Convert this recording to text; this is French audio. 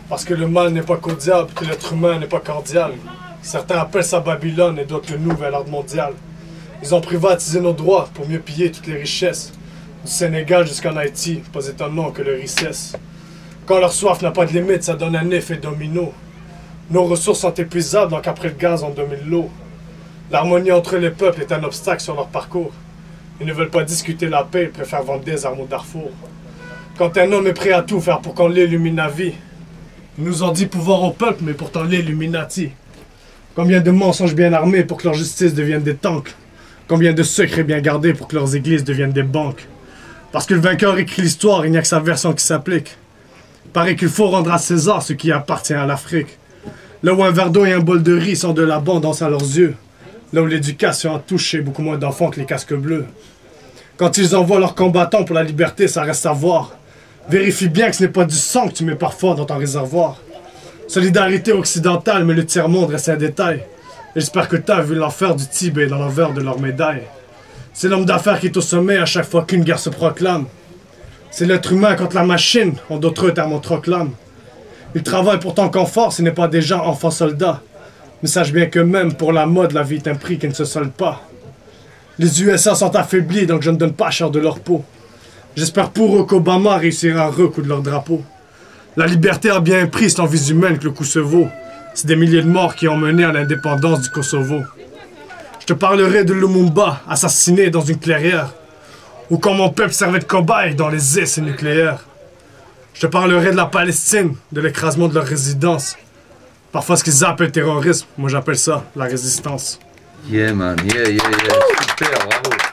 Parce que le mal n'est pas qu'au diable, que l'être humain n'est pas cordial. Certains appellent ça Babylone et d'autres le nouvel ordre mondial. Ils ont privatisé nos droits pour mieux piller toutes les richesses. Du Sénégal jusqu'en Haïti, pas étonnant que le riz cesse. Quand leur soif n'a pas de limite, ça donne un effet domino. Nos ressources sont épuisables, donc après le gaz, on domine l'eau. L'harmonie entre les peuples est un obstacle sur leur parcours. Ils ne veulent pas discuter la paix, ils préfèrent vendre des armes au Darfour. Quand un homme est prêt à tout faire pour qu'on l'illumine la vie, ils nous ont dit pouvoir au peuple, mais pourtant l'Illuminati. Combien de mensonges bien armés pour que leur justice devienne des tanks? Combien de secrets bien gardés pour que leurs églises deviennent des banques? Parce que le vainqueur écrit l'histoire, il n'y a que sa version qui s'applique. Il paraît qu'il faut rendre à César ce qui appartient à l'Afrique. Là où un verre d'eau et un bol de riz sont de l'abondance à leurs yeux. Là où l'éducation a touché beaucoup moins d'enfants que les casques bleus. Quand ils envoient leurs combattants pour la liberté, ça reste à voir. Vérifie bien que ce n'est pas du sang que tu mets parfois dans ton réservoir. Solidarité occidentale, mais le tiers-monde reste un détail. J'espère que t'as vu l'enfer du Tibet dans l'envers de leur médaille. C'est l'homme d'affaires qui est au sommet à chaque fois qu'une guerre se proclame. C'est l'être humain contre la machine, en d'autres termes on proclame. Ils travaillent pour ton confort, ce n'est pas déjà enfants soldats. Mais sache bien que même pour la mode, la vie est un prix qui ne se solde pas. Les USA sont affaiblis, donc je ne donne pas cher de leur peau. J'espère pour eux qu'Obama réussira à recoudre leur drapeau. La liberté a bien un prix, c'est en vie humaine que le coup se vaut. C'est des milliers de morts qui ont mené à l'indépendance du Kosovo. Je te parlerai de Lumumba, assassiné dans une clairière, ou quand mon peuple servait de cobaye dans les essais nucléaires. Je te parlerai de la Palestine, de l'écrasement de leur résidence. Parfois ce qu'ils appellent terrorisme, moi j'appelle ça la résistance. Yeah man, yeah. Super, bravo.